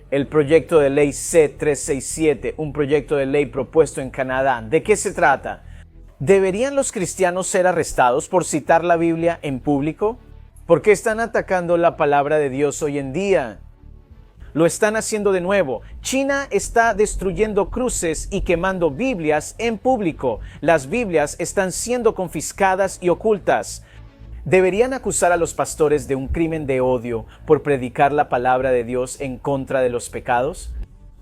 el proyecto de ley C-367, un proyecto de ley propuesto en Canadá. ¿De qué se trata? ¿Deberían los cristianos ser arrestados por citar la Biblia en público? ¿Por qué están atacando la palabra de Dios hoy en día? Lo están haciendo de nuevo. China está destruyendo cruces y quemando Biblias en público. Las Biblias están siendo confiscadas y ocultas. ¿Deberían acusar a los pastores de un crimen de odio por predicar la palabra de Dios en contra de los pecados?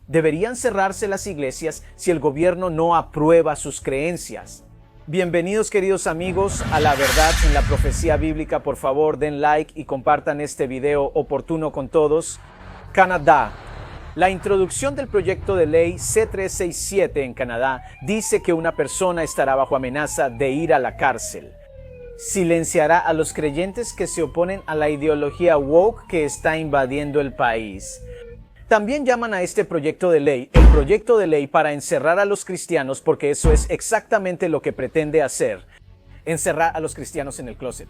¿Deberían cerrarse las iglesias si el gobierno no aprueba sus creencias? Bienvenidos, queridos amigos, a La Verdad en la Profecía Bíblica. Por favor, den like y compartan este video oportuno con todos. Canadá. La introducción del proyecto de ley C-367 en Canadá dice que una persona estará bajo amenaza de ir a la cárcel. Silenciará a los creyentes que se oponen a la ideología woke que está invadiendo el país. También llaman a este proyecto de ley el proyecto de ley para encerrar a los cristianos, porque eso es exactamente lo que pretende hacer: encerrar a los cristianos en el closet.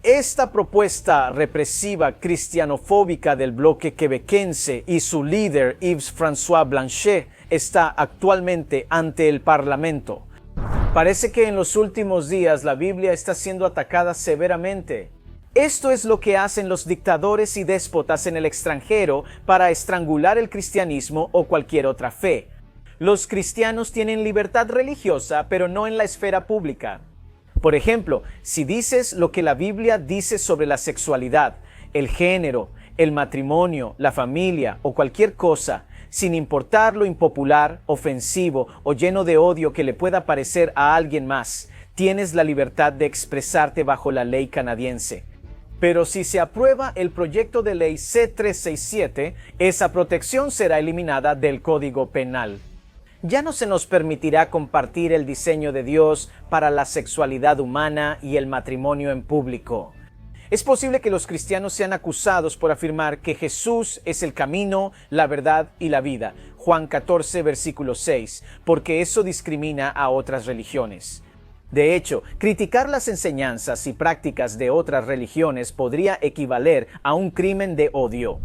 Esta propuesta represiva cristianofóbica del bloque quebequense y su líder Yves-François Blanchet está actualmente ante el Parlamento. Parece que en los últimos días la Biblia está siendo atacada severamente. Esto es lo que hacen los dictadores y déspotas en el extranjero para estrangular el cristianismo o cualquier otra fe. Los cristianos tienen libertad religiosa, pero no en la esfera pública. Por ejemplo, si dices lo que la Biblia dice sobre la sexualidad, el género, el matrimonio, la familia o cualquier cosa, sin importar lo impopular, ofensivo o lleno de odio que le pueda parecer a alguien más, tienes la libertad de expresarte bajo la ley canadiense. Pero si se aprueba el proyecto de ley C-367, esa protección será eliminada del Código Penal. Ya no se nos permitirá compartir el diseño de Dios para la sexualidad humana y el matrimonio en público. Es posible que los cristianos sean acusados por afirmar que Jesús es el camino, la verdad y la vida, Juan 14, versículo 6, porque eso discrimina a otras religiones. De hecho, criticar las enseñanzas y prácticas de otras religiones podría equivaler a un crimen de odio.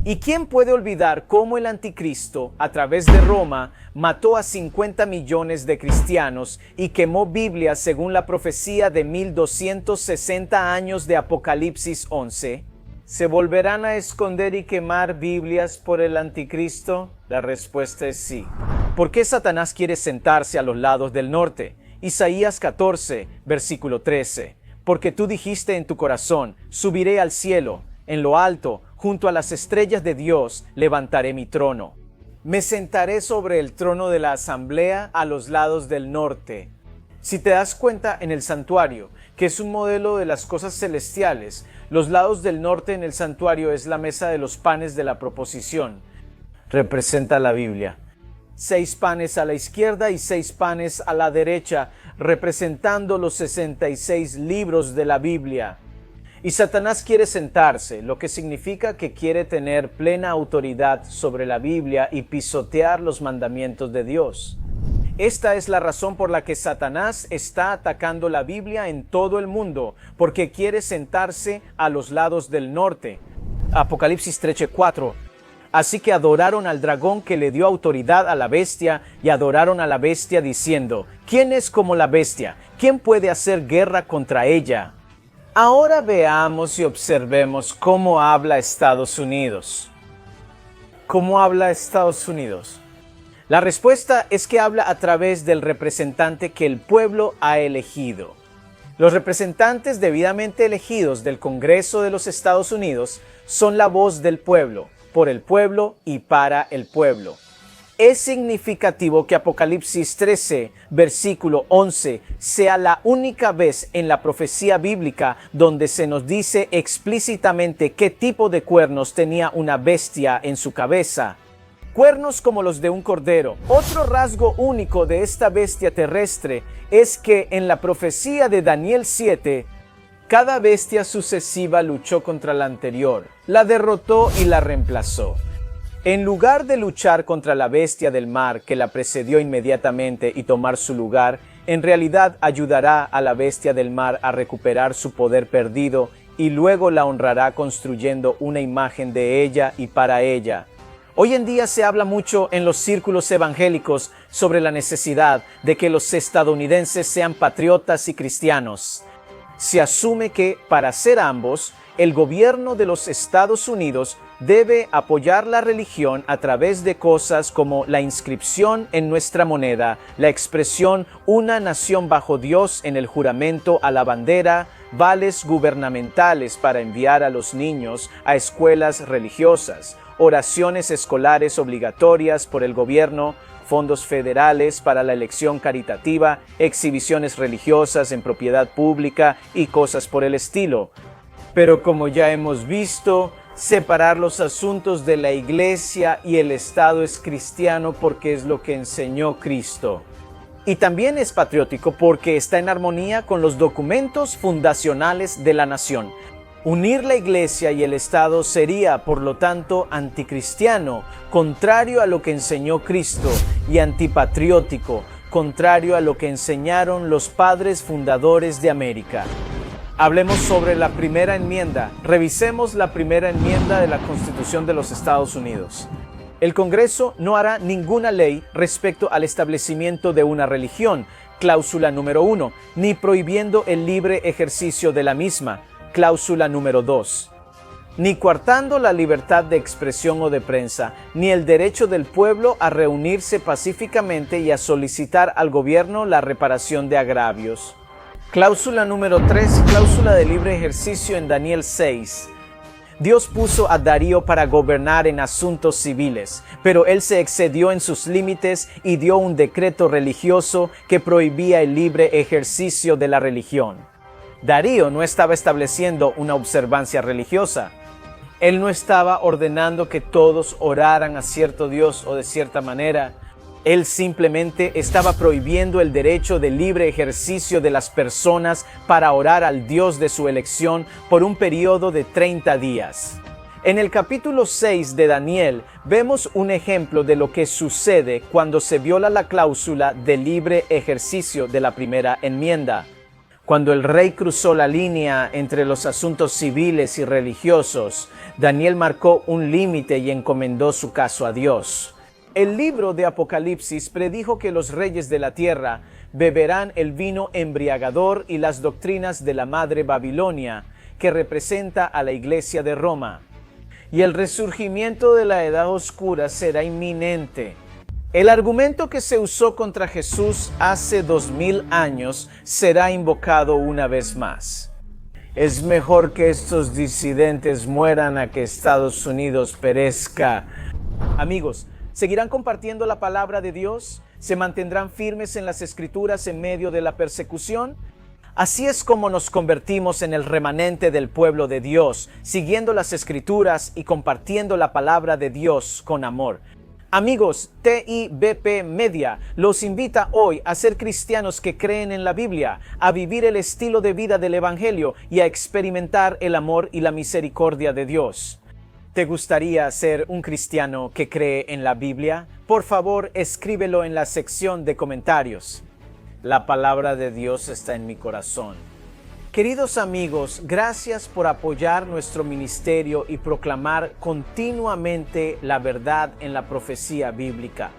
¿Y quién puede olvidar cómo el anticristo, a través de Roma, mató a 50 millones de cristianos y quemó Biblias según la profecía de 1260 años de Apocalipsis 11? ¿Se volverán a esconder y quemar Biblias por el anticristo? La respuesta es sí. ¿Por qué Satanás quiere sentarse a los lados del norte? Isaías 14, versículo 13. Porque tú dijiste en tu corazón: subiré al cielo, en lo alto, junto a las estrellas de Dios, levantaré mi trono. Me sentaré sobre el trono de la asamblea a los lados del norte. Si te das cuenta en el santuario, que es un modelo de las cosas celestiales, los lados del norte en el santuario es la mesa de los panes de la proposición. Representa la Biblia. 6 panes a la izquierda y 6 panes a la derecha, representando los 66 libros de la Biblia. Y Satanás quiere sentarse, lo que significa que quiere tener plena autoridad sobre la Biblia y pisotear los mandamientos de Dios. Esta es la razón por la que Satanás está atacando la Biblia en todo el mundo, porque quiere sentarse a los lados del norte. Apocalipsis 13:4. Así que adoraron al dragón que le dio autoridad a la bestia y adoraron a la bestia diciendo: ¿quién es como la bestia? ¿Quién puede hacer guerra contra ella? Ahora veamos y observemos cómo habla Estados Unidos. ¿Cómo habla Estados Unidos? La respuesta es que habla a través del representante que el pueblo ha elegido. Los representantes debidamente elegidos del Congreso de los Estados Unidos son la voz del pueblo, por el pueblo y para el pueblo. Es significativo que Apocalipsis 13, versículo 11, sea la única vez en la profecía bíblica donde se nos dice explícitamente qué tipo de cuernos tenía una bestia en su cabeza. Cuernos como los de un cordero. Otro rasgo único de esta bestia terrestre es que en la profecía de Daniel 7, cada bestia sucesiva luchó contra la anterior, la derrotó y la reemplazó. En lugar de luchar contra la bestia del mar que la precedió inmediatamente y tomar su lugar, en realidad ayudará a la bestia del mar a recuperar su poder perdido y luego la honrará construyendo una imagen de ella y para ella. Hoy en día se habla mucho en los círculos evangélicos sobre la necesidad de que los estadounidenses sean patriotas y cristianos. Se asume que, para ser ambos, el gobierno de los Estados Unidos debe apoyar la religión a través de cosas como la inscripción en nuestra moneda, la expresión "una nación bajo Dios" en el juramento a la bandera, vales gubernamentales para enviar a los niños a escuelas religiosas, oraciones escolares obligatorias por el gobierno, fondos federales para la elección caritativa, exhibiciones religiosas en propiedad pública y cosas por el estilo. Pero como ya hemos visto, separar los asuntos de la Iglesia y el Estado es cristiano porque es lo que enseñó Cristo. Y también es patriótico porque está en armonía con los documentos fundacionales de la nación. Unir la Iglesia y el Estado sería, por lo tanto, anticristiano, contrario a lo que enseñó Cristo, y antipatriótico, contrario a lo que enseñaron los padres fundadores de América. Hablemos sobre la primera enmienda. Revisemos la primera enmienda de la Constitución de los Estados Unidos. El Congreso no hará ninguna ley respecto al establecimiento de una religión, cláusula número 1, ni prohibiendo el libre ejercicio de la misma, cláusula número 2. Ni coartando la libertad de expresión o de prensa, ni el derecho del pueblo a reunirse pacíficamente y a solicitar al gobierno la reparación de agravios. Cláusula número 3, cláusula de libre ejercicio en Daniel 6. Dios puso a Darío para gobernar en asuntos civiles, pero él se excedió en sus límites y dio un decreto religioso que prohibía el libre ejercicio de la religión. Darío no estaba estableciendo una observancia religiosa. Él no estaba ordenando que todos oraran a cierto Dios o de cierta manera. Él simplemente estaba prohibiendo el derecho de libre ejercicio de las personas para orar al Dios de su elección por un periodo de 30 días. En el capítulo 6 de Daniel vemos un ejemplo de lo que sucede cuando se viola la cláusula de libre ejercicio de la primera enmienda. Cuando el rey cruzó la línea entre los asuntos civiles y religiosos, Daniel marcó un límite y encomendó su caso a Dios. El libro de Apocalipsis predijo que los reyes de la tierra beberán el vino embriagador y las doctrinas de la madre Babilonia, que representa a la iglesia de Roma. Y el resurgimiento de la edad oscura será inminente. El argumento que se usó contra Jesús hace 2000 años será invocado una vez más. Es mejor que estos disidentes mueran a que Estados Unidos perezca. Amigos, ¿seguirán compartiendo la palabra de Dios? ¿Se mantendrán firmes en las Escrituras en medio de la persecución? Así es como nos convertimos en el remanente del pueblo de Dios, siguiendo las Escrituras y compartiendo la palabra de Dios con amor. Amigos, TIBP Media los invita hoy a ser cristianos que creen en la Biblia, a vivir el estilo de vida del Evangelio y a experimentar el amor y la misericordia de Dios. ¿Te gustaría ser un cristiano que cree en la Biblia? Por favor, escríbelo en la sección de comentarios. La palabra de Dios está en mi corazón. Queridos amigos, gracias por apoyar nuestro ministerio y proclamar continuamente la verdad en la profecía bíblica.